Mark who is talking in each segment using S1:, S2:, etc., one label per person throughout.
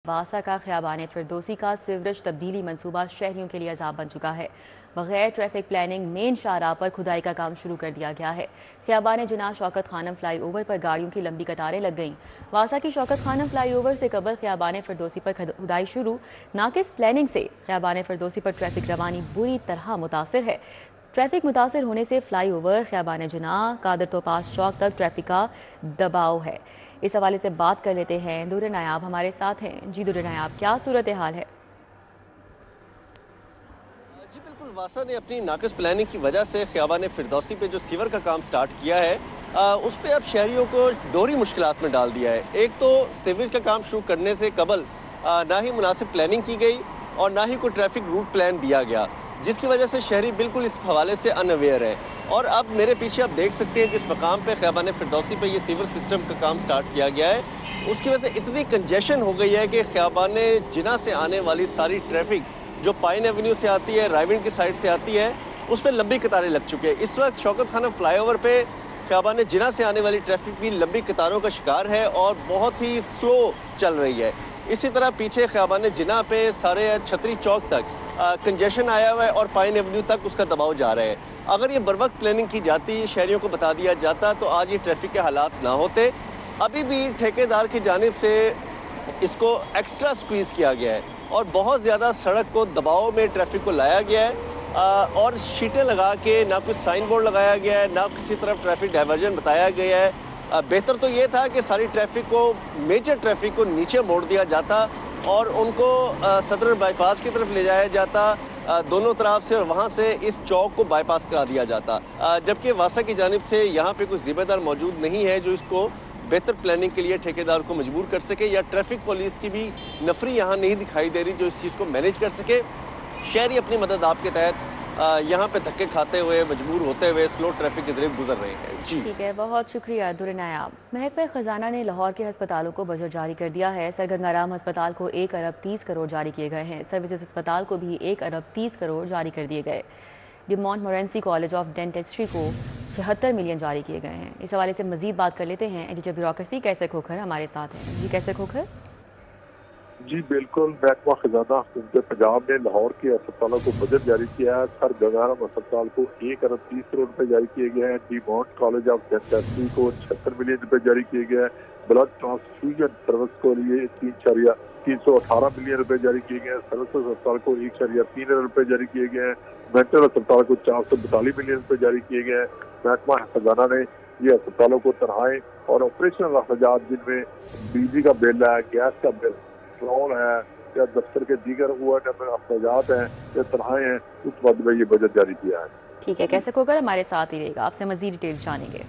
S1: वासा का ख़ियाबान फिरदौसी का सीवरेज तब्दीली मंसूबा शहरियों के लिए अज़ाब बन चुका है। बगैर ट्रैफिक प्लानिंग मेन शाहराह पर खुदाई का काम शुरू कर दिया गया है। ख़ियाबान जिना शौकत खानम फ्लाई ओवर पर गाड़ियों की लंबी कतारें लग गईं। वासा की शौकत खानम फ्लाई ओवर से कबल ख़ियाबान फिरदौसी पर खुदाई शुरू। नाकिस प्लानिंग से ख़ियाबान फिरदौसी पर ट्रैफिक रवानी बुरी तरह मुतासर है। ट्रैफिक मुतासर होने से फ्लाई ओवर ख़ियाबान जिना कादर तोपास चौक तक ट्रैफिक का दबाव है। इस हवाले से बात कर लेते हैं, दुर्र नायाब हमारे साथ हैं। जी दुर्र नायाब, क्या सूरत हाल है?
S2: जी बिल्कुल, वासा ने अपनी नाकिस प्लानिंग की वजह से ख़ियाबान फिरदौसी पे जो सीवर का काम स्टार्ट किया है उस पे अब शहरियों को दोहरी मुश्किलात में डाल दिया है। एक तो सीवरेज का काम शुरू करने से कबल ना ही मुनासिब प्लानिंग की गई और ना ही कोई ट्रैफिक रूट प्लान दिया गया, जिसकी वजह से शहरी बिल्कुल इस हवाले से अनअवेयर है। और अब मेरे पीछे आप देख सकते हैं जिस मकाम पे ख़ियाबान फिरदौसी पे ये सीवर सिस्टम का काम स्टार्ट किया गया है, उसकी वजह से इतनी कंजेशन हो गई है कि ख़ियाबान जिना से आने वाली सारी ट्रैफिक जो पाइन एवेन्यू से आती है, रायविंड की साइड से आती है, उस पर लंबी कतारें लग चुकी है। इस वक्त शौकत खानम फ्लाईओवर पे ख़ियाबान जिना से आने वाली ट्रैफिक भी लंबी कतारों का शिकार है और बहुत ही स्लो चल रही है। इसी तरह पीछे ख़ियाबान जिना पे सारे छतरी चौक तक कंजेशन आया हुआ है और पाइन एवेन्यू तक उसका दबाव जा रहा है। अगर ये बर वक्त प्लानिंग की जाती, शहरियों को बता दिया जाता, तो आज ये ट्रैफिक के हालात ना होते। अभी भी ठेकेदार की जानिब से इसको एक्स्ट्रा स्क्वीज़ किया गया है और बहुत ज़्यादा सड़क को दबाव में ट्रैफिक को लाया गया है और शीटें लगा के ना कुछ साइन बोर्ड लगाया गया है, ना किसी तरफ ट्रैफिक डाइवर्जन बताया गया है। बेहतर तो ये था कि सारी ट्रैफिक को, मेजर ट्रैफिक को नीचे मोड़ दिया जाता और उनको सदर बाईपास की तरफ ले जाया जाता दोनों तरफ से, और वहाँ से इस चौक को बाईपास करा दिया जाता। जबकि वासा की जानिब से यहाँ पे कोई जिम्मेदार मौजूद नहीं है जो इसको बेहतर प्लानिंग के लिए ठेकेदार को मजबूर कर सके, या ट्रैफिक पुलिस की भी नफरी यहाँ नहीं दिखाई दे रही जो इस चीज़ को मैनेज कर सके। शहरी अपनी मदद आपके तहत यहाँ पे धक्के खाते हुए, मजबूर होते हुए स्लो ट्रैफिक के जरिए गुजर रहे हैं। जी
S1: ठीक है, बहुत शुक्रिया दुर्र नायाब। महकमा खजाना ने लाहौर के अस्पतालों को बजट जारी कर दिया है। सर गंगाराम अस्पताल को 1 अरब 30 करोड़ जारी किए गए हैं। सर्विसेज अस्पताल को भी 1 अरब 30 करोड़ जारी कर दिए गए। डिमॉन्ट मोरेंसी कॉलेज ऑफ डेंटिस्ट्री को 76 मिलियन जारी किए गए हैं। इस हवाले से मजीद बात कर लेते हैं। एडिटर ब्यूरोक्रेसी कैसर खोखर हमारे साथ हैं। जी कैसर खोखर।
S3: जी बिल्कुल, महकमा खजाना हुकूमत पंजाब ने लाहौर के अस्पतालों को बजट जारी किया है। सर गंगाराम अस्पताल को 1 अरब 30 करोड़ रुपए जारी किए गए हैं। डीमॉन्ट कॉलेज ऑफ डेंटिस्ट्री को 76 मिलियन रुपए जारी किए गए हैं। ब्लड ट्रांसफ्यूजन सर्विस को लिए 318 मिलियन रुपए जारी किए गए हैं। सर्विसेज अस्पताल को 1.3 अरब रुपए जारी किए गए हैं। मेंटल अस्पताल को 442 मिलियन रुपए जारी किए गए हैं। महकमा खजाना ने ये अस्पतालों को तनख्वाहें और ऑपरेशनल अखराजात, जिनमें बिजली का बिल है, गैस का बिल, पेट्रोल है, या दफ्तर के दीगर अखराजात हैं या तनख्वाहें हैं, उस बात में ये बजट जारी किया है।
S1: ठीक है, कैसे खोकर हमारे साथ ही रहेगा, आपसे मजीद डिटेल्स जानेंगे।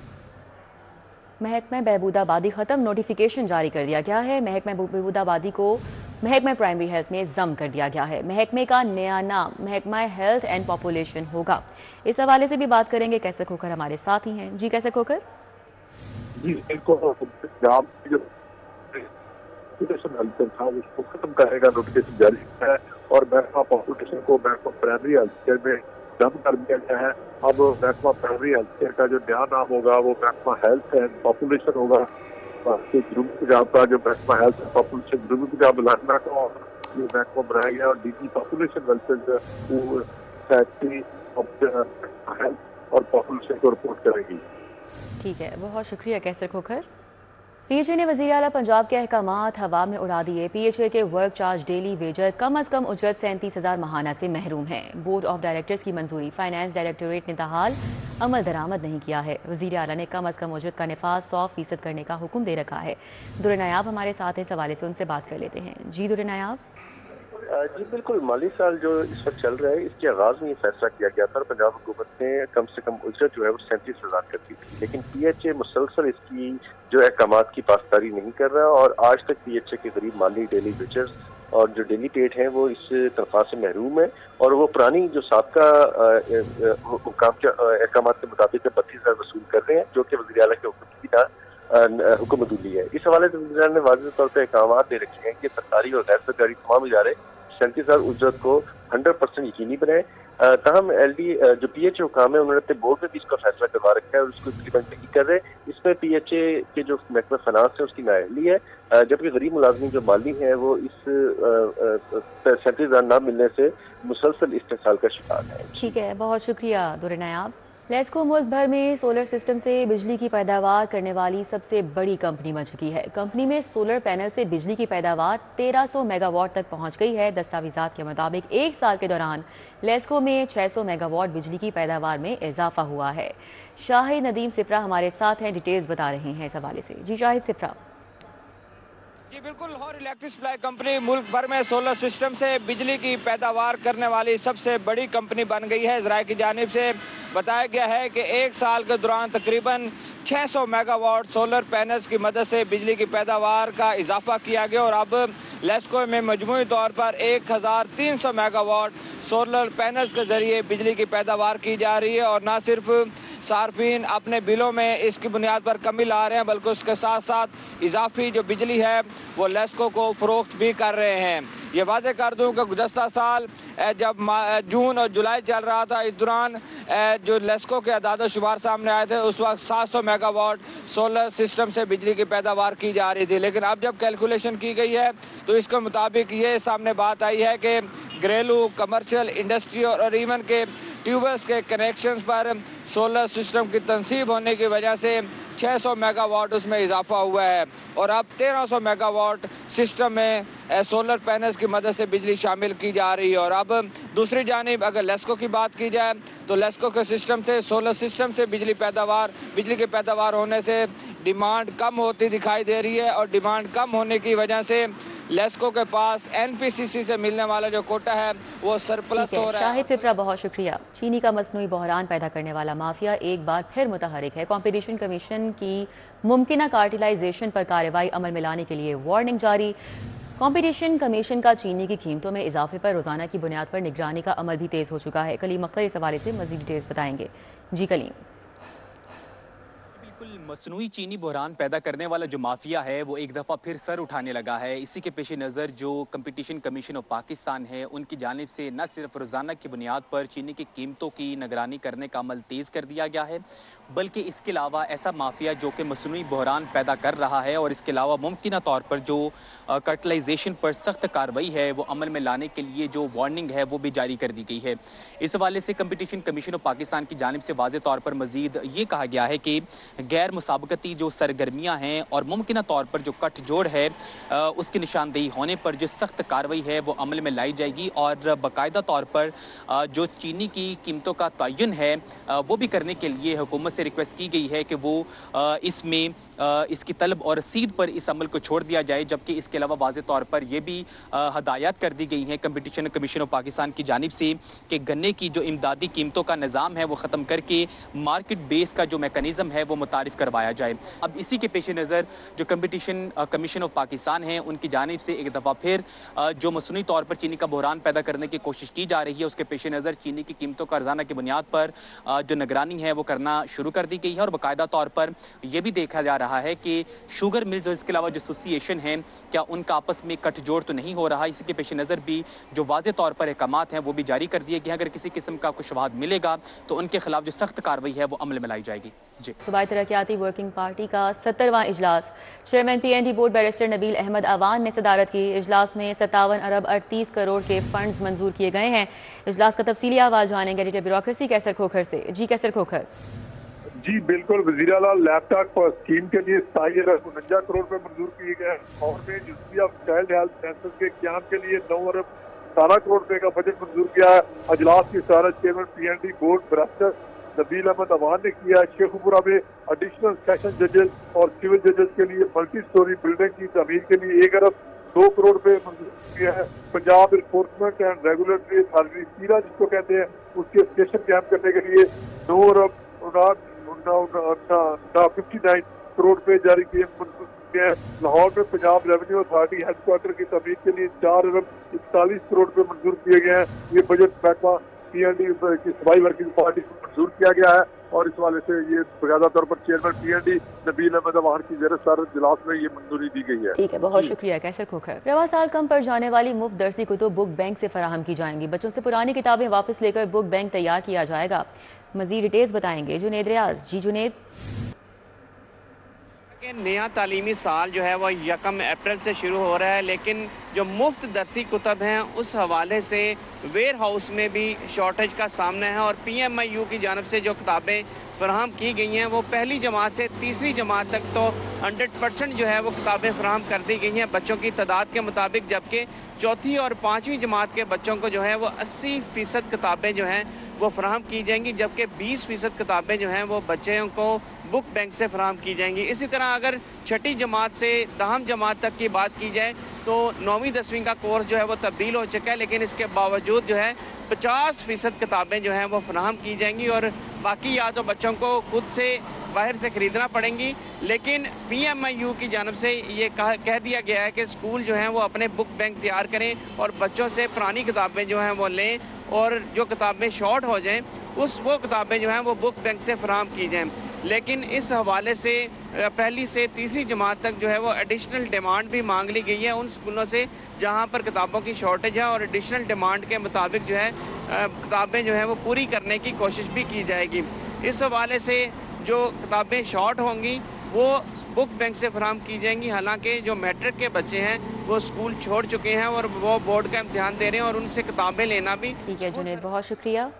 S1: महकमा बहबूदाबादी ख़त्म, नोटिफिकेशन जारी कर दिया गया है। महकमा बहबूदाबादी को महकमा प्राइमरी हेल्थ में जम कर दिया गया है। महकमे का नया नाम महकमा हेल्थ एंड पॉपुलेशन होगा। इस हवाले से भी बात करेंगे। कैसे खोकर हमारे साथ ही हैं। जी कैसे खोकर।
S3: जी था उसको खत्म करने का नोटिफिकेशन जारी किया है और महकमा पॉपुलेशन को महकमा प्राइमरी हेल्थ केयर में डम कर दिया गया है। अब महकमा प्राइमरी हेल्थ केयर का जो नया नाम होगा वो महकमा हेल्थ एंड पॉपुलेशन होगा। जनूबी पंजाब का जो महकमा हेल्थ एंड पॉपुलेशन जनूबी पंजाब इलाका का ये महकमा बनाया गया और DG population welfare secretary health और पॉपुलेशन को रिपोर्ट करेगी।
S1: ठीक है, बहुत शुक्रिया कैसर खोखर। पीएचए ने वज़ीर आला पंजाब के अहकामात हवा में उड़ा दिए। पीएचए के वर्क चार्ज डेली वेजर कम अज़ कम उजरत 37,000 माहाना से महरूम हैं। बोर्ड ऑफ डायरेक्टर्स की मंजूरी फाइनेंस डायरेक्टोरेट ने ताहाल अमल दरामद नहीं किया है। वज़ीर आला ने कम अज़ कम उजरत का नफाज 100% करने का हुक्म दे रखा है। दुर्र नायाब हमारे साथ इस हवाले से उनसे बात कर लेते हैं। जी दुर्र नायाब।
S4: जी बिल्कुल, माली साल जो इस वक्त चल रहा है इसके आगाज में ये फैसला किया गया था। पंजाब हुकूमत ने कम से कम उजरत जो है वो 37,000 कर दी थी, लेकिन पीएचए मुसलसल इसकी जो अहकामात की पासदारी नहीं कर रहा और आज तक पीएचए के करीब माली डेली वेजर्स और जो डेली पेड हैं वो इस तनख्वाह से महरूम है और वो पुरानी जो सबका हुकाम के अहकामात के मुताबिक 32,000 वसूल कर रहे हैं, जो कि वज़ीर आला के हुक्म की ना हुक्म अदूली है। इस हवाले से वज़ीर आला ने वाज़ेह तौर पर अहकाम दे रखे हैं कि सरकारी और गैर सरकारी तमाम इदारे 37,000 उजरत को 100% यकीनी बनाए तहम एलडी जो पीएचए हुकाम है उन्होंने अपने बोर्ड में भी इसका फैसला करवा रखा है और उसको इम्प्लीमेंट नहीं कर रहे। इसमें पीएचए के जो महकमा फाइनेंस है उसकी नाअहली है, जबकि गरीब मुलाजमीन जो माली है वो इस सेंट्रल ना मिलने से मुसलसल इस्तेसाल का शिकार है।
S1: ठीक है, बहुत शुक्रिया दुर्र नायाब। लेस्को मुल्क भर में सोलर सिस्टम से बिजली की पैदावार करने वाली सबसे बड़ी कंपनी बन चुकी है। कंपनी में सोलर पैनल से बिजली की पैदावार 1300 मेगावाट तक पहुंच गई है। दस्तावेजात के मुताबिक एक साल के दौरान लेस्को में 600 मेगावाट बिजली की पैदावार में इजाफा हुआ है। शाहिद नदीम सिप्रा हमारे साथ हैं, डिटेल्स बता रहे हैं इस हवाले से। जी शाहिद सिप्रा।
S5: जी बिल्कुल, लाहौर इलेक्ट्रिक सप्लाई कंपनी मुल्क भर में सोलर सिस्टम से बिजली की पैदावार करने वाली सबसे बड़ी कंपनी बन गई है। ज़राए की जानिब से बताया गया है कि एक साल के दौरान तकरीबन 600 मेगावाट सोलर पैनल्स की मदद से बिजली की पैदावार का इजाफा किया गया और अब लेस्को में मजमूई तौर पर 1300 मेगावाट सोलर पैनल्स के ज़रिए बिजली की पैदावार की जा रही है। और ना सिर्फ सार्फिन अपने बिलों में इसकी बुनियाद पर कमी ला रहे हैं, बल्कि उसके साथ साथ इजाफी जो बिजली है वो लेस्को को फ़रोख्त भी कर रहे हैं। ये वादे कर दूं कि गुज़श्ता साल जब जून और जुलाई चल रहा था, इस दौरान जो लेस्को के अदाद शुमार सामने आए थे उस वक्त 700 मेगावाट सोलर सिस्टम से बिजली की पैदावार की जा रही थी। लेकिन अब जब कैलकुलेशन की गई है तो इसके मुताबिक ये सामने बात आई है कि घरेलू, कमर्शियल, इंडस्ट्री और इवन के ट्यूबवेल्स के कनेक्शंस पर सोलर सिस्टम की तनसीब होने की वजह से 600 मेगावाट उसमें इजाफा हुआ है और अब 1300 मेगावाट सिस्टम में सोलर पैनल्स की मदद से बिजली शामिल की जा रही है। और अब दूसरी जानिब अगर लेस्को की बात की जाए तो लेस्को के सिस्टम से, सोलर सिस्टम से बिजली की पैदावार होने से डिमांड कम होती दिखाई दे रही है और डिमांड कम होने की वजह से लेस्को के पास एनपीसीसी से मिलने वाला जो कोटा है वो सरप्लस हो रहा है।
S1: शाहिद सिप्रा बहुत शुक्रिया। चीनी का मसनूई बहरान पैदा करने वाला माफिया एक बार फिर मुतहरिक है। कॉम्पिटिशन कमीशन की मुमकिना कार्टिलाइजेशन पर कार्रवाई अमल में लाने के लिए वार्निंग जारी। कॉम्पिटिशन कमीशन का चीनी की कीमतों में इजाफे पर रोजाना की बुनियाद पर निगरानी का अमल भी तेज हो चुका है। कलीम अख्तर इस हवाले से मजीद डिटेल्स बताएंगे। जी कलीम।
S6: मसनूई चीनी बहरान पैदा करने वाला जो माफिया है वो एक दफ़ा फिर सर उठाने लगा है। इसी के पेश नज़र जो कंपटीशन कमीशन ऑफ पाकिस्तान है उनकी जानिब से न सिर्फ रोज़ाना की बुनियाद पर चीनी की कीमतों की निगरानी करने का अमल तेज़ कर दिया गया है, बल्कि इसके अलावा ऐसा माफिया जो कि मसनूई बहरान पैदा कर रहा है और इसके अलावा मुमकिन तौर पर जो कार्टलाइजेशन पर सख्त कार्रवाई है वो अमल में लाने के लिए जो वार्निंग है वो भी जारी कर दी गई है। इस हवाले से कंपटीशन कमीशन ऑफ पाकिस्तान की जानिब से वाज़े तौर पर मजीद ये कहा गया है कि गैर मुसाबकती जो सरगर्मियाँ हैं और मुमकिन तौर पर जो कट-जोड़ है उसकी निशानदेही होने पर जो सख्त कार्रवाई है वो अमल में लाई जाएगी और बाकायदा तौर पर जो चीनी की कीमतों का तयन है वो भी करने के लिए हुकूमत से रिक्वेस्ट की गई है कि वो इसमें इसकी तलब और रसीद पर इस अमल को छोड़ दिया जाए। जबकि इसके अलावा वाज़े तौर पर यह भी हदायत कर दी गई हैं कंपटीशन कमीशन ऑफ पाकिस्तान की जानिब से कि गन्ने की जो इमदादी कीमतों का निज़ाम है वो ख़त्म करके मार्केट बेस का जो मैकेनिज़्म है वो मुतारिफ करवाया जाए। अब इसी के पेश नज़र जो कंपटीशन कमीशन ऑफ पाकिस्तान है उनकी जानिब से एक दफ़ा फिर जो मसनूई तौर पर चीनी का बहरान पैदा करने की कोशिश की जा रही है उसके पेश नज़र चीनी की कीमतों का रोज़ाना की बुनियाद पर जो निगरानी है वो करना शुरू कर दी गई है और बाकायदा तौर पर यह भी देखा जा रहा है कि शुगर मिल्स और इसके अलावा जो एसोसिएशन है क्या उनका आपस में कट-जोड़ तो नहीं हो रहा। इसी के पेश नज़र भी जो वाज़े तौर पर अहकामात हैं वो भी जारी कर दिए गए। अगर किसी किस्म का कुछ शवाहद मिलेगा तो उनके खिलाफ जो सख्त कार्रवाई है वो अमल में लाई जाएगी। जी,
S1: सूबाई तरक्याती वर्किंग पार्टी का 70वां इजलास chairman PND board barrister Nabeel Ahmed Awan ने सदारत की। इजलास में 57 अरब 38 करोड़ के फंड्स मंजूर किए गए हैं। इजलास का तफसीली अहवाल जानेंगे एडिटर ब्यूरोक्रेसी कैसर खोखर से। जी कैसर खोखर।
S3: जी बिल्कुल, वज़ीर आला लैपटॉप स्कीम के लिए 27 अरब 49 करोड़ रुपए मंजूर किए गए और में university of child health census के क्याम के लिए 9 अरब 17 करोड़ रुपए का बजट मंजूर किया है। अजलास की सदारत chairman PND board barrister Nabeel Ahmed Awan ने किया। शेखुपुरा में एडिशनल सेशन जजेस और सिविल जजेस के लिए मल्टी स्टोरी बिल्डिंग की तमीर के लिए 1 अरब 2 करोड़ रुपए मंजूर किया है। Punjab enforcement and regulatory authority सीरा जिसको कहते हैं उसके स्टेशन कैंप करने के लिए 9 अरब 59 करोड़ रुपए जारी किए हैं। लाहौर में पंजाब रेवेन्यू अथॉरिटी हेडक्वार्टर की तमीर के लिए 4 अरब 41 करोड़ रुपए मंजूर किए गए हैं। ये बजट महकमा PND की सूबाई वर्किंग पार्टी को मंजूर किया गया है। और इस वाले से ये बकायदा तौर पर चेयरमैन PND नबील अहमद अवाहर की ज़ेर सर इजलास में ये मंजूरी दी गई है।
S1: ठीक है, बहुत शुक्रिया कैसर खोखर। रवा साल कम पर जाने वाली मुफ्त दरसी कुतुब बुक बैंक से फराहम की जाएंगी। बच्चों से पुरानी किताबें वापस लेकर बुक बैंक तैयार किया जाएगा। मजीद डिटेल्स बताएंगे जुनेद रियाज। जी जुनेद।
S7: कि नया तालीमी साल जो है वो 1 अप्रैल से शुरू हो रहा है, लेकिन जो मुफ्त दरसी कुतब हैं उस हवाले से वेयर हाउस में भी शॉर्टेज का सामना है और PMIU की जानब से जो किताबें फराहम की गई हैं वो पहली जमात से तीसरी जमात तक तो 100% जो है वो किताबें फराहम कर दी गई हैं बच्चों की तादाद के मुताबिक, जबकि चौथी और पाँचवीं जमात के बच्चों को जो है वो 80% किताबें जो हैं वो फराहम की जाएंगी, जबकि 20% किताबें जो हैं वो बच्चों को बुक बैंक से फराहम की जाएंगी। इसी तरह अगर छठी जमात से 10वीं जमात तक की बात की जाए तो 9वीं 10वीं का कोर्स जो है वो तब्दील हो चुका है, लेकिन इसके बावजूद जो है 50% किताबें जो हैं वो फराहम की जाएंगी और बाकी या तो बच्चों को खुद से बाहर से ख़रीदना पड़ेंगी। लेकिन PMIU की जानब से ये कह दिया गया है कि स्कूल जो हैं वो अपने बुक बैंक तैयार करें और बच्चों से पुरानी किताबें जो हैं वो लें और जो किताबें शॉर्ट हो जाएं वो किताबें जो हैं वो बुक बैंक से फराहम की जाएं। लेकिन इस हवाले से पहली से तीसरी जमात तक जो है वो एडिशनल डिमांड भी मांग ली गई है उन स्कूलों से जहां पर किताबों की शॉर्टेज है और एडिशनल डिमांड के मुताबिक जो है किताबें जो है वो पूरी करने की कोशिश भी की जाएगी। इस हवाले से जो किताबें शॉर्ट होंगी वो बुक बैंक से फराहम की जाएंगी। हालांकि जो मैट्रिक के बच्चे हैं वो स्कूल छोड़ चुके हैं और वो बोर्ड का इम्तिहान दे रहे हैं और उनसे किताबें लेना भी।
S1: ठीक है जुनेद, बहुत शुक्रिया।